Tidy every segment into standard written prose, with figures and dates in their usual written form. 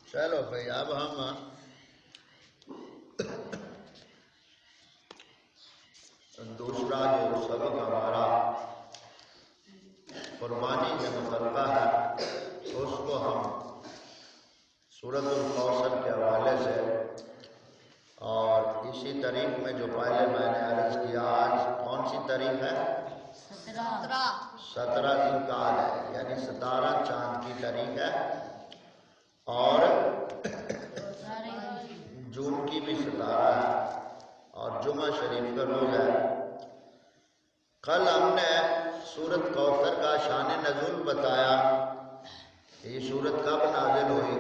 چلو بھائی اب ہم دوسرا جو سبق ہمارا قربانی سے متعلقہ ہے اس کو ہم سورۃ الکوثر کے حوالے سے اور اسی تاریخ میں جو پہلے میں نے عرض کیا آج کون سی تاریخ ہے؟ 17 ذوالقعدہ ہے، یعنی 17 چاند کی تاریخ ہے اور جون کی بھی 17 ہے اور جمعہ شریف کا روز ہے۔ کل ہم نے سورۃ کوثر کا شان نزول بتایا کہ یہ سورت کب نازل ہوئی،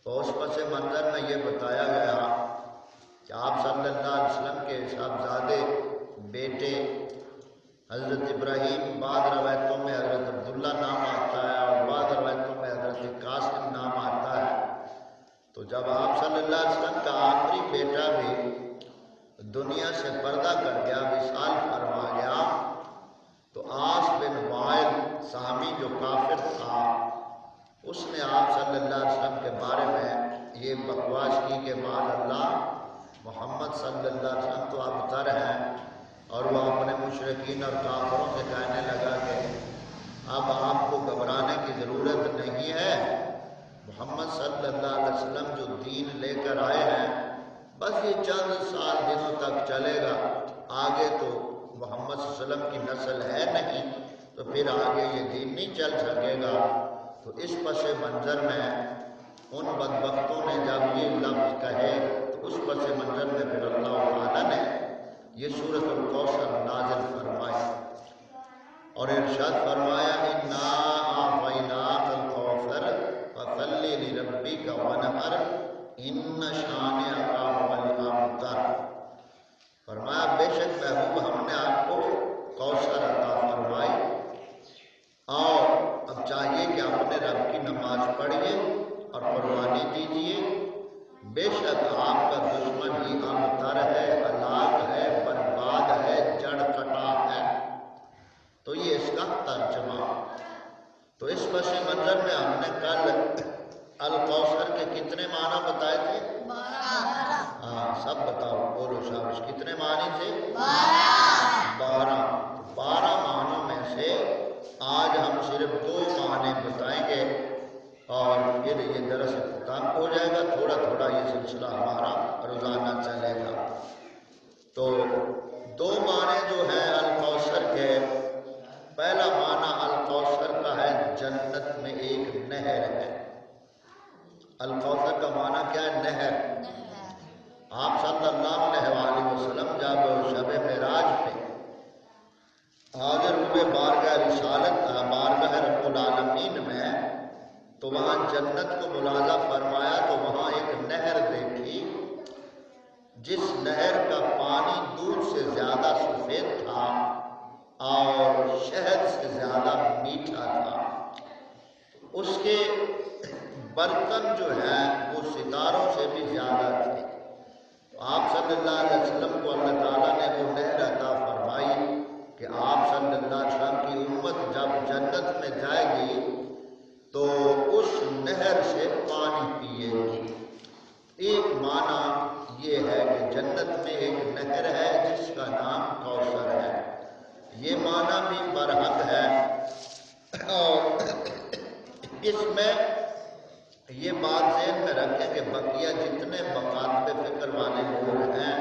تو اس پس منظر میں یہ بتایا گیا کہ آپ صلی اللہ علیہ وسلم کے صاحبزادے بیٹے حضرت ابراہیم، بعض روایتوں میں حضرت عبداللہ نام آتا ہے اور بعض روایتوں میں حضرت قاسم نام آتا ہے، تو جب آپ صلی اللہ علیہ وسلم کا آخری بیٹا بھی دنیا سے پردہ کر گیا، وصال فرما گیا، تو عاص بن وائل سامی جو کافر تھا اس نے آپ صلی اللہ علیہ وسلم کے بارے میں یہ بکواس کی کہ معاذ اللہ محمد صلی اللہ علیہ وسلم تو ابتر ہیں، اور وہ اپنے مشرکین اور کافروں سے کہنے لگا کہ اب آپ کو گھبرانے کی ضرورت نہیں ہے، محمد صلی اللہ علیہ وسلم جو دین لے کر آئے ہیں بس یہ چند سال دنوں تک چلے گا، آگے تو محمد صلی اللہ علیہ وسلم کی نسل ہے نہیں، تو پھر آگے یہ دین نہیں چل سکے گا۔ تو اس پس منظر میں ان بدبختوں نے جب یہ لفظ کہے تو اس پس منظر میں پھر اللہ تعالیٰ نے یہ سورۃ الکوثر نازل فرمائی اور ارشاد فرمایا انا اعطیناک الکوثر فصل لربک وانحر ان شانئک هو الابتر۔ فرمایا بے شک محبوب ہم نے آپ کو کوثر عطا فرمائی اور اب چاہیے کہ اپنے رب کی نماز پڑھیے اور قربانی دیجیے، بے شک آپ کا دشمن ہی ابتر ہے، ہلاک ہے، برباد ہے، جڑ کٹا ہے۔ تو یہ اس کا ترجمہ۔ تو اس پس منظر میں ہم نے کل الکوثر کے کتنے معنی بتائے تھے؟ 12۔ ہاں سب بتاؤ، بولو شابش، کتنے معنی تھے؟ 12۔ 12 معنوں میں سے آج ہم صرف 2 معنی بتائیں گے اور پھر یہ درس اختتام ہو جائے گا، تھوڑا تھوڑا یہ سلسلہ ہمارا روزانہ چلے گا۔ تو 2 معنی جو ہیں الکوثر کے، پہلا معنی الکوثر کا ہے جنت میں ایک نہر ہے۔ الکوثر کا معنی کیا ہے؟ نہر۔ آپ صلی اللہ علیہ وسلم جب شب معراج پہ حاضر ہوئے بارگاہ رسالت بارگاہ رب العالمین میں، تو وہاں جنت کو ملاحظہ فرمایا تو وہاں ایک نہر دیکھی جس نہر کا پانی دودھ سے زیادہ سفید تھا اور شہد سے زیادہ میٹھا تھا، اس کے برتن جو ہیں وہ ستاروں سے بھی زیادہ تھے۔ آپ صلی اللہ علیہ وسلم کو اللہ تعالیٰ نے وہ نہر عطا فرمائی کہ آپ صلی اللہ علیہ وسلم کی امت جب جنت میں جائے گی تو اس نہر سے پانی پیے گی۔ ایک معنی یہ ہے کہ جنت میں ایک نہر ہے جس کا نام کوثر ہے، یہ معنی بھی برحق ہے۔ اور اس میں یہ بات ذہن میں رکھیں کہ بقیہ جتنے مکاتب فکر والے لوگ ہیں،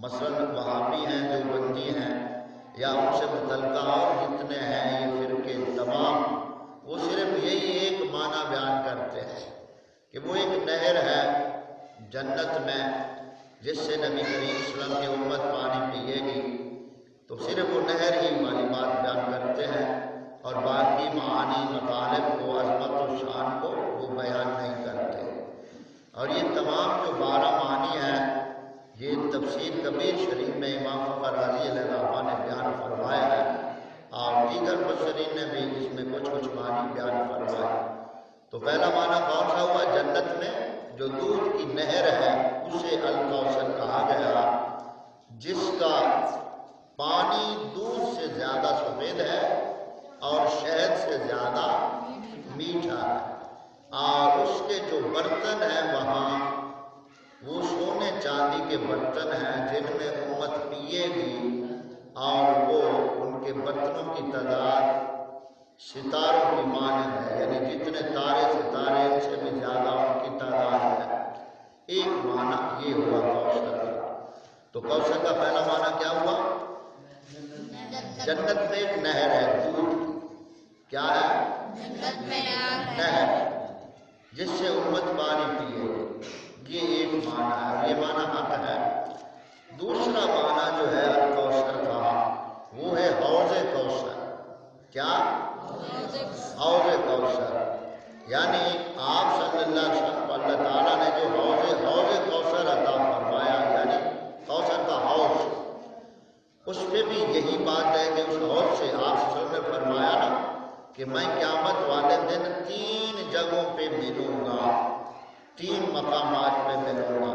مثلا وہابی ہیں، دیوبندی ہیں، یا ان سے متعلقہ اور جتنے ہیں یہ فرقے تمام، وہ صرف یہی ایک معنی بیان کرتے ہیں کہ وہ ایک نہر ہے جنت میں جس سے نبی کریم صلی اللہ علیہ وسلم کی امت پانی پیے گی، تو صرف وہ نہر ہی والی بات بیان کرتے ہیں اور باقی معانی مطالب کو، عظمت و شان کو وہ بیان نہیں کرتے۔ اور یہ تمام جو 12 معنی ہیں یہ تفسیر کبیر شریف میں امام فخر رازی علیہ الرحمہ نے بیان فرمایا ہے اور دیگر مفسرین نے بھی اس میں کچھ کچھ معنی بیان فرمائے۔ تو پہلا معنی کون سا ہوا؟ جنت میں جو دودھ کی نہر ہے اسے الکوثر کہا گیا، جس کا پانی دودھ سے زیادہ سفید ہے اور شہد سے زیادہ میٹھا ہے، اور اس کے جو جو برتن ہیں وہاں وہ سونے چاندی کے برتن ہیں جن میں امت پیے گی، اور وہ ان کے برتنوں کی تعداد ستاروں کی مانند ہے، یعنی جتنے تارے ستارے ان سے بھی زیادہ ان کی تعداد ہے۔ ایک معنی یہ ہوا کوثر کا۔ تو کوثر کا پہلا معنی کیا ہوا؟ جنت میں ایک نہر ہے، دودھ کیا ہے؟ جنت میں نہر جس سے امت پانی پیے، یہ ایک معنی ہے، یہ معنی حق ہے۔ دوسرا معنی جو ہے کوثر کا وہ ہے حوض کوثر۔ کیا؟ حوض کوثر، یعنی آپ صلی اللہ علیہ وسلم کو اللہ تعالیٰ نے جو حوض کوثر عطا فرمایا، یعنی کوثر کا حوض، اس پہ بھی یہی بات ہے کہ اس حوض سے آپ صلی اللہ علیہ وسلم نے فرمایا نا کہ میں قیامت والے دن 3 جگہوں پہ ملوں گا، 3 مقامات پہ ملوں گا۔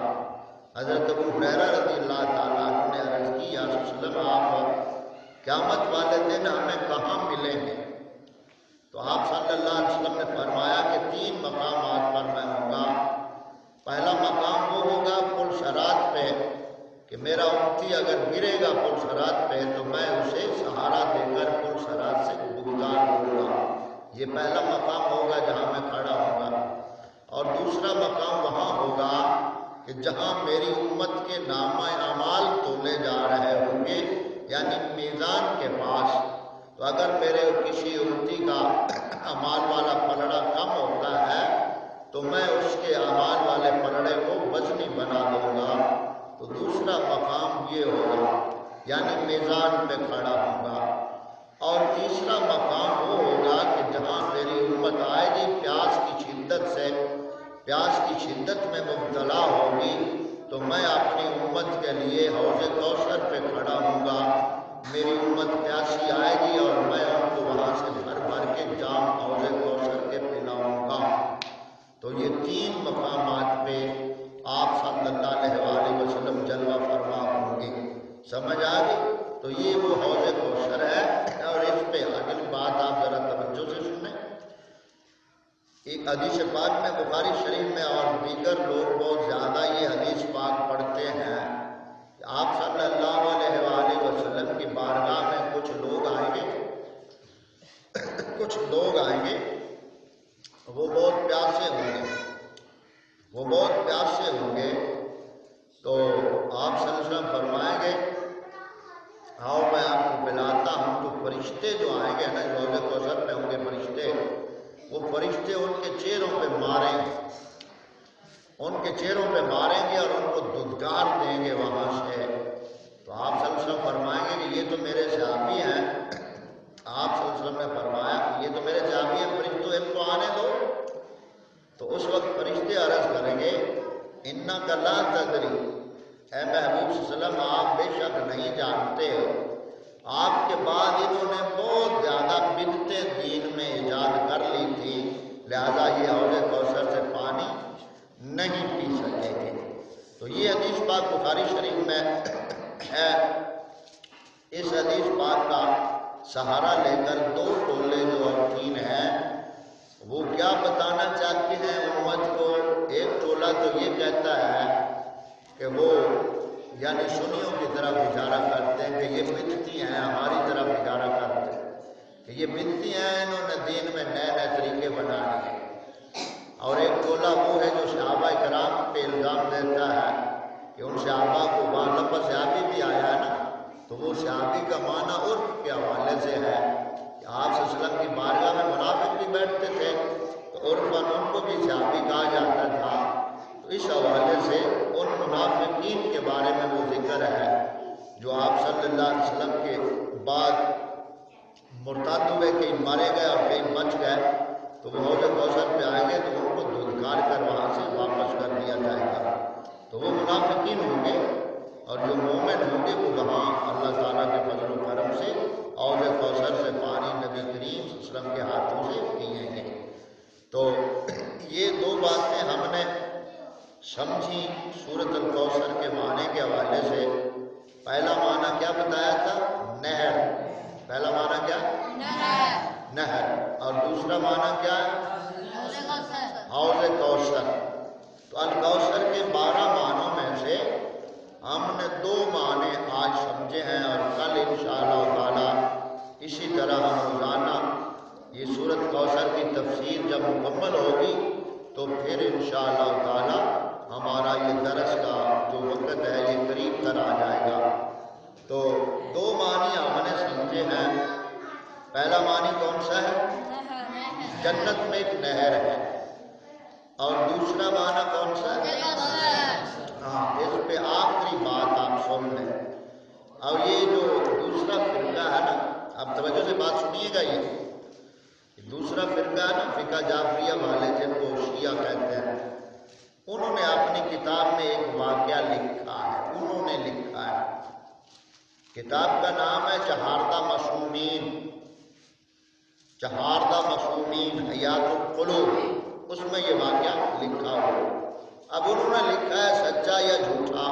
حضرت ابو ہریرہ رضی اللہ تعالیٰ عنہ نے عرض کی یا رسول اللہ آپ قیامت والے دن ہمیں کہاں ملیں گے؟ تو آپ صلی اللہ علیہ وسلم نے فرمایا کہ 3 مقامات پر میں ہوں گا۔ پہلا مقام وہ ہوگا پل صراط پہ کہ میرا امتی اگر گرے گا پل صراط پہ تو میں اسے سہارا دے کر پل صراط سے گزار دوں گا، یہ پہلا مقام ہوگا جہاں میں کھڑا ہوں گا۔ اور دوسرا مقام وہاں ہوگا کہ جہاں میری امت کے نامہ اعمال تولے جا رہے ہوں گے، یعنی میزان کے پاس۔ تو اگر میرے کسی امتی کا اعمال والا پلڑا کم ہوتا ہے تو میں اس کے اعمال والے پلڑے کو وزنی بنا دوں گا۔ تو دوسرا مقام یہ ہوگا، یعنی میزان پہ کھڑا ہوں گا۔ اور تیسرا مقام وہ ہوگا کہ جہاں میری امت آئے گی پیاس کی شدت میں مبتلا ہوگی تو میں اپنی امت کے لیے حوض کوثر پہ کھڑا ہوں گا۔ میری امت پیاسی آئے گی اور میں ان کو وہاں سے بھر بھر کے جام حوض کوثر کے پلاؤں گا۔ تو یہ 3 مقامات پہ آپ صلی اللہ علیہ وسلم جلوہ فرما ہوں گے۔ سمجھ آ گئی؟ تو یہ وہ حوض کوثر ہے، اور اس پہ اگلی بات آپ ذرا توجہ سے سنیں۔ ایک حدیث پاک میں بخاری شریف میں اور دیگر لوگ بہت زیادہ یہ حدیث پاک پڑھتے ہیں کہ آپ صلی اللہ علیہ وسلم کی بارگاہ میں کچھ لوگ آئیں گے وہ بہت پیاسے ہوں گے تو آپ صلی اللہ علیہ وسلم فرمائیں گے آؤ میں آپ کو پلاتا ہوں۔ تو فرشتے جو آئیں گے نا، حوض کوثر پہ ہوں گے فرشتے، وہ فرشتے ان کے چہروں پہ ماریں گے، اور ان کو دھتکار دیں گے وہاں سے۔ تو آپ صلی اللہ علیہ وسلم فرمائیں گے کہ یہ تو میرے صحابی ہیں۔ آپ صلی اللہ علیہ وسلم نے فرمایا کہ یہ تو میرے صحابی ہیں، فرشتوں ان کو آنے دو۔ تو اس وقت فرشتے عرض کریں گے انک لا تدری، اے محبوب صلی اللہ علیہ وسلم آپ بے شک نہیں جانتے، آپ کے بعد انہوں نے بہت زیادہ بدعتیں دین میں ایجاد کر لی تھی، لہذا یہ حوض کوثر سے پانی نہیں پی سکے گے۔ تو یہ حدیث پاک بخاری شریف میں ہے۔ اس حدیث پاک کا سہارا لے کر 2 ٹولے جو اور 3 ہیں وہ کیا بتانا چاہتے ہیں امت کو۔ ایک ٹولہ تو یہ کہتا ہے کہ وہ یعنی سنیوں کی طرف اشارہ کرتے ہیں کہ یہ بدعتی ہیں، ہماری طرف اشارہ کرتے ہیں کہ یہ بدعتی ہیں، انہوں نے دین میں نئے طریقے بنا لیے۔ اور ایک ٹولہ وہ ہے جو صحابہ کرام پہ الزام دیتا ہے کہ ان صحابہ کو وہاں لفظ صحابی بھی آیا ہے نا، تو وہ صحابی کا معنی عرف کے حوالے سے ہے کہ آپ صلی اللہ علیہ وسلم کی بارگاہ میں منافق بھی بیٹھتے تھے تو عرفاً ان کو بھی صحابی کہا جاتا تھا۔ تو اس حوالے سے ان منافقین کے بارے میں وہ ذکر ہے جو آپ صلی اللہ علیہ وسلم کے بعد مرتد ہوئے، کہیں مارے گئے اور کہیں بچ گئے، تو وہ حوض کوثر پہ آئیں گے تو ان کو دھتکار کر وہاں سے واپس کر دیا جائے گا۔ تو وہ منافقین ہوں گے، اور جو مومن ہوں گے وہ وہاں اللہ تعالیٰ کے فضل و کرم سے حوض کوثر سے پانی نبی کریم صلی اللہ علیہ وسلم کے ہاتھوں سے پیئیں گے۔ تو یہ 2 باتیں ہم نے سمجھی سورۃ الکوثر کے معنی کے حوالے سے۔ پہلا معنی کیا بتایا تھا؟ نہر۔ پہلا معنی کیا؟ نہر۔ اور دوسرا معنی کیا ہے؟ حوض کوثر۔ اسی طرح ہم روزانہ یہ سورۃ کوثر کی تفسیر جب مکمل ہوگی تو پھر انشاءاللہ تعالی ہمارا یہ درس کا جو وقت ہے یہ قریب تر آ جائے گا۔ تو دو معنی ہم نے سمجھے ہیں۔ پہلا معنی کون سا ہے؟ جنت میں ایک نہر ہے۔ اور دوسرا معنی کون سا ہے؟ ہاں، اس پہ آخری بات آپ سن لیں۔ اور یہ جو دوسرا فرقہ ہے نا، آپ توجہ سے بات سنیے گا، یہ دوسرا فرقہ ہے نا، فقہ جعفریہ والے جن کو شیعہ کہتے ہیں، انہوں نے اپنی کتاب میں ایک واقعہ لکھا ہے۔ انہوں نے لکھا ہے، کتاب کا نام ہے چہاردہ مصومین، چہاردہ مصومین حیات القلوب، اس میں یہ واقعہ لکھا ہوا۔ اب انہوں نے لکھا ہے سچا یا جھوٹا۔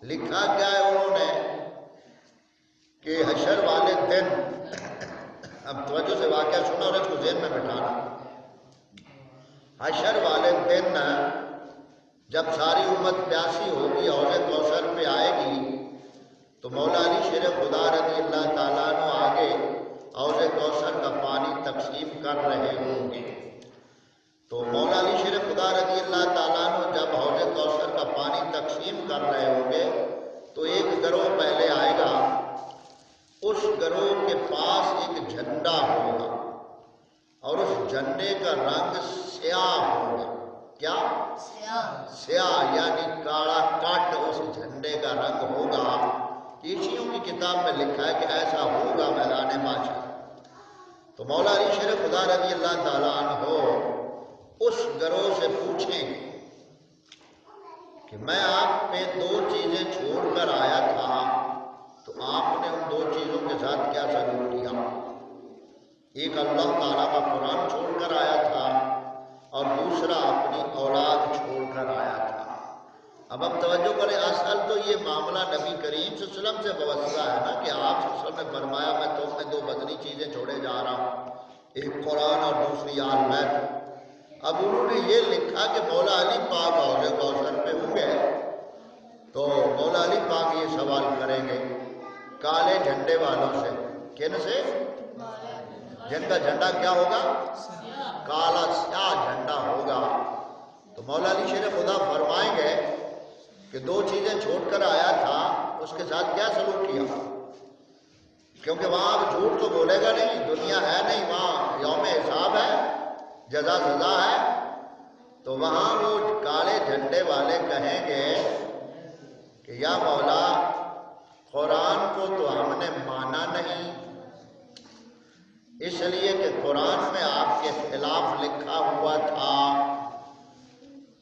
لکھا کیا ہے انہوں نے کہ حشر والے دن، اب توجہ سے واقعہ سنا اور اس کو ذہن میں بٹھانا، حشر والے دن جب ساری امت پیاسی ہوگی، حوض کوثر پہ آئے گی، تو مولا علی شیر خدا رضی اللہ تعالیٰ عنہ آگے حوض کوثر کا پانی تقسیم کر رہے ہوں گے۔ تو مولا علی شیر خدا رضی اللہ تعالیٰ عنہ جب حوض کوثر کا پانی تقسیم کر رہے ہوں گے تو ایک گروہ پہلے آئے گا، اس گروہ کے پاس ایک جھنڈا ہوگا اور اس جھنڈے کا رنگ سیاہ ہوگا۔ کیا؟ سیاہ، یعنی کالا کٹ اس جھنڈے کا رنگ ہوگا۔ شیعوں کی کتاب میں لکھا ہے کہ ایسا ہوگا میدان محشر۔ تو مولا علی شیر خدا رضی اللہ تعالیٰ عنہ اس گروہ سے پوچھیں کہ میں آپ پہ دو چیزیں چھوڑ کر آیا تھا، تو آپ نے ان دو چیزوں کے ساتھ کیا سلوک کیا؟ ایک اللہ تعالیٰ کا قرآن چھوڑ کر آیا تھا اور دوسرا اپنی اولاد چھوڑ کر آیا تھا۔ اب توجہ کریں، اصل تو یہ معاملہ نبی کریم صلی اللہ علیہ وسلم سے وابستہ ہے نا، کہ آپ صلی اللہ علیہ وسلم نے فرمایا میں تم میں دو بدنی چیزیں چھوڑے جا رہا ہوں، ایک قرآن اور دوسری آل بیت۔ اب انہوں نے یہ لکھا کہ مولا علی پاک حوض کوثر پہ ہوں گے تو مولا علی پاک یہ سوال کریں گے کالے جھنڈے والوں سے، کن سے؟ جن کا جھنڈا کیا ہوگا؟ کالا سیاہ جھنڈا ہوگا۔ تو مولا علی شیر خدا فرمائیں گے کہ دو چیزیں چھوڑ کر آیا تھا، اس کے ساتھ کیا سلوک کیا؟ کیونکہ وہاں اب جھوٹ تو بولے گا نہیں، دنیا ہے نہیں، وہاں یوم حساب ہے، جزا سزا ہے۔ تو وہاں وہ کالے جھنڈے والے کہیں گے کہ یا مولا قرآن کو تو ہم نے مانا نہیں، اس لیے کہ قرآن میں آپ کے خلاف لکھا ہوا تھا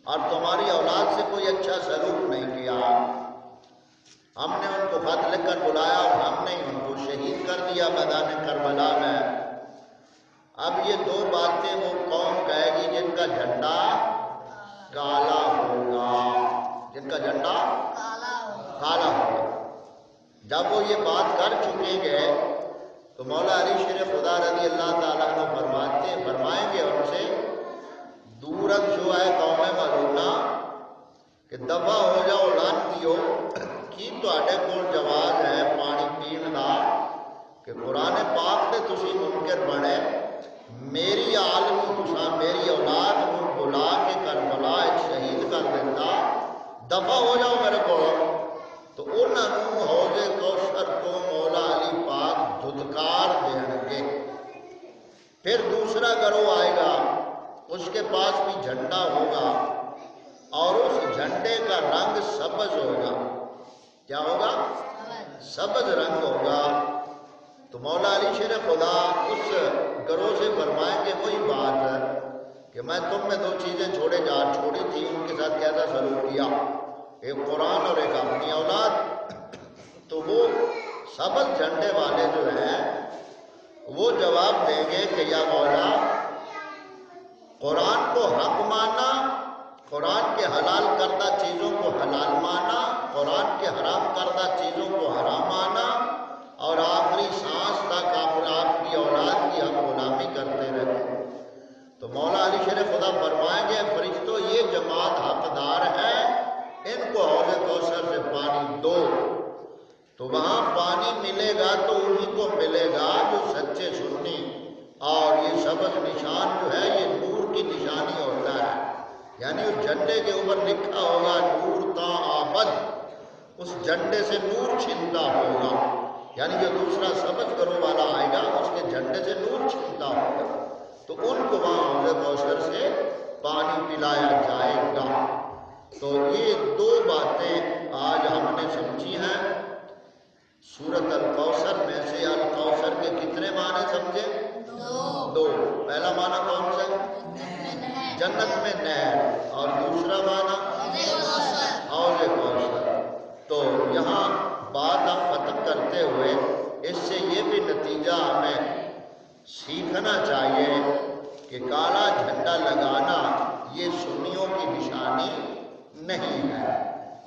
اور تمہاری اولاد سے کوئی اچھا سلوک نہیں کیا۔ ہم نے ان کو خط لکھ کر بلایا اور ہم نے ان کو شہید کر دیا میدان کربلا میں۔ اب یہ دو باتیں وہ قوم کہے گی جن کا جھنڈا کالا ہوگا، جن کا جھنڈا کالا ہوگا۔ جب وہ یہ بات کر چکیں گے تو مولا علی شیر خدا رضی اللہ تعالیٰ عنہ فرمائیں گے ان سے دورت جو ہے قوم ملونا کہ دفع ہو جاؤ لانتیو، کی تواڈے کول جواز ہے پانی پین دا کہ قرآن پاک دے تسی منکر بنے، میری عالم تساں میری اولاد کو بلا کے کربلا شہید کر دیتا، دفع ہو جاؤ میرے کو۔ تو انہاں نوں حوض کوثر تو مولا علی پاک دھتکار دیں گے۔ پھر دوسرا گروہ آئے گا، اس کے پاس بھی جھنڈا ہوگا اور اس جھنڈے کا رنگ سبز ہوگا۔ کیا ہوگا؟ سبز رنگ ہوگا۔ تو مولا علی شیر خدا اس گروہ سے فرمائیں گے وہی بات ہے کہ میں تم میں دو چیزیں چھوڑی تھی، ان کے ساتھ کیسا سلوک کیا، ایک قرآن اور ایک اپنی اولاد۔ تو وہ سبز جھنڈے والے جو ہیں وہ جواب دیں گے کہ یا مولا قرآن کو حق مانا، قرآن کے حلال کردہ چیزوں کو حلال مانا، قرآن کے حرام کردہ چیزوں کو حرام مانا، اور آخری سانس تک آپ کی اولاد کی ہم غلامی کرتے رہے۔ تو مولا علی شیر خدا فرمائیں گے فرشتوں یہ جماعت حقدار ہے، ان کو حوض کوثر سے پانی دو۔ تو وہاں پانی ملے گا تو انہی کو ملے گا جو سچے سنی. اور یہ سبز نشان جو ہے یہ نور کی نشانی ہوتا ہے. یعنی اس جھنڈے کے اوپر لکھا ہوگا نور تا آبد، اس جھنڈے سے نور چھنتا ہوگا. یعنی جو دوسرا سبز گروہ والا آئے گا اس کے جھنڈے سے نور چھنتا ہوگا، تو ان کو وہاں حوض کوثر سے پانی پلایا جائے گا. تو یہ دو باتیں آج ہم نے سمجھی ہیں سورۃ الکوثر میں سے. الکوثر کے کتنے معنی سمجھے؟ دو. پہلا معنی کون سا؟ جنت میں نہر. اور دوسرا معنی حوض کوثر. تو یہاں بات ہم ختم کرتے ہوئے اس سے یہ بھی نتیجہ ہمیں سیکھنا چاہیے کہ کالا جھنڈا لگانا یہ سنیوں کی نشانی نہیں ہے.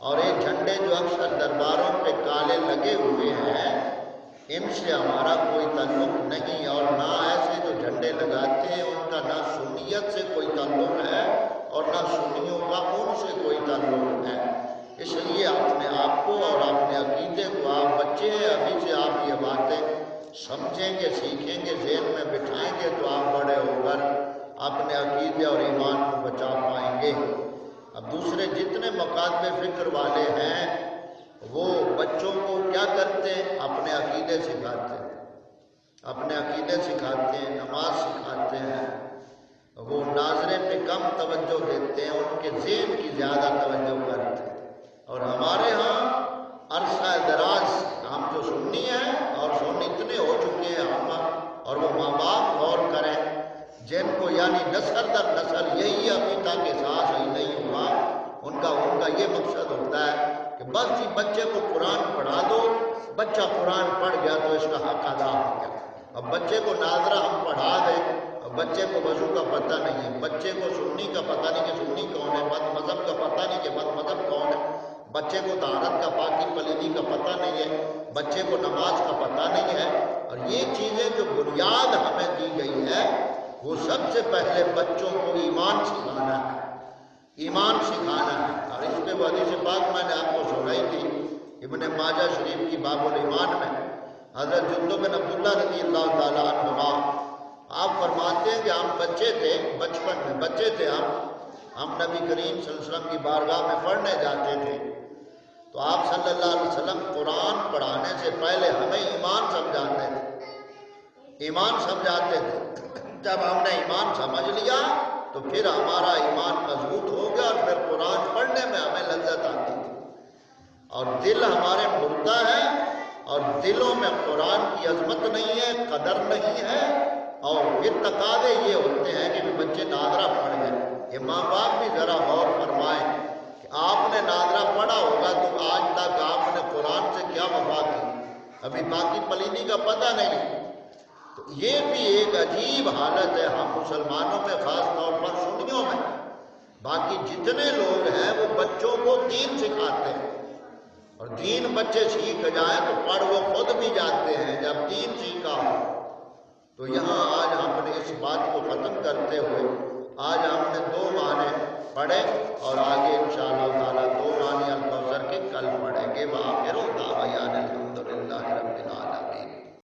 اور یہ جھنڈے جو اکثر درباروں پہ کالے لگے ہوئے ہیں ان سے ہمارا کوئی تعلق نہیں، اور نہ ایسے جو جھنڈے لگاتے ہیں ان کا نہ سنیت سے کوئی تعلق ہے اور نہ سنیوں کا ان سے کوئی تعلق ہے. اس لیے اپنے آپ کو اور اپنے عقیدے کو، آپ بچے ہیں ابھی سے آپ یہ باتیں سمجھیں گے، سیکھیں گے، ذہن میں بٹھائیں گے تو آپ بڑے ہو کر اپنے عقیدے اور ایمان کو بچا پائیں گے. اب دوسرے جتنے مکاتب فکر والے ہیں وہ بچوں کو کیا کرتے ہیں؟ اپنے عقیدے سکھاتے ہیں، اپنے عقیدے سکھاتے ہیں، نماز سکھاتے ہیں. وہ ناظرے پہ کم توجہ دیتے ہیں، ان کے ذہن کی زیادہ توجہ کرتے ہیں. اور ہمارے ہاں عرصہ دراز ہم جو سنی ہیں اور سن اتنے ہو چکے ہیں ہم، اور وہ ماں باپ غور کریں جن کو یعنی نسل در نسل یہی ابھی تک احساس ہی نہیں ہوا. ان کا یہ مقصد ہوتا ہے کہ بس جی بچے کو قرآن پڑھا دو، بچہ قرآن پڑھ گیا تو اس کا حق ادا ہو گیا. اب بچے کو ناظرہ ہم پڑھا دیں، اب بچے کو وضو کا پتہ نہیں ہے، بچے کو سنی کا پتہ نہیں کہ سنی کون ہے، مد مذہب کا پتہ نہیں کہ مد مذہب کون ہے، بچے کو طہارت کا پاکی پلیدی کا پتہ نہیں ہے، بچے کو نماز کا پتہ نہیں ہے. اور یہ چیزیں جو بنیاد ہمیں دی گئی ہے وہ سب سے پہلے بچوں کو ایمان سکھانا ہے، ایمان سکھانا ہے. اور اس پہ حدیث پاک میں نے آپ کو سنائی تھی ابن ماجہ شریف کی باب الایمان میں حضرت جندب بن عبداللہ رضی اللہ تعالیٰ عنہما آپ فرماتے ہیں کہ ہم بچے تھے، بچپن میں بچے تھے ہم نبی کریم صلی اللہ علیہ وسلم کی بارگاہ میں پڑھنے جاتے تھے تو آپ صلی اللہ علیہ وسلم قرآن پڑھانے سے پہلے ہمیں ایمان سمجھاتے تھے، ایمان سمجھاتے تھے. جب ہم نے ایمان سمجھ لیا تو پھر ہمارا ایمان مضبوط ہو گیا اور پھر قرآن پڑھنے میں ہمیں لذت آتی تھی. اور دل ہمارے مردہ ہے اور دلوں میں قرآن کی عظمت نہیں ہے، قدر نہیں ہے. اور پھر تقاضے یہ ہوتے ہیں کہ بچے ناظرہ پڑھ گئے. یہ ماں باپ بھی ذرا غور فرمائیں کہ آپ نے ناظرہ پڑھا ہوگا تو آج تک آپ نے قرآن سے کیا وفا کی، ابھی باقی پلیدی کا پتہ نہیں. تو یہ بھی ایک عجیب حالت ہے ہم مسلمانوں میں، خاص طور پر سنیوں میں. باقی جتنے لوگ ہیں وہ بچوں کو دین سکھاتے ہیں، اور دین بچے سیکھ جائیں تو پڑھ وہ خود بھی جاتے ہیں جب دین سیکھا ہو. تو یہاں آج ہم نے اس بات کو ختم کرتے ہوئے آج ہم نے دو معنی پڑھے اور آگے انشاءاللہ تعالیٰ دو معنی الکوثر کے کل پڑھیں گے. وآخر دعوانا الحمدللہ رب العالمین.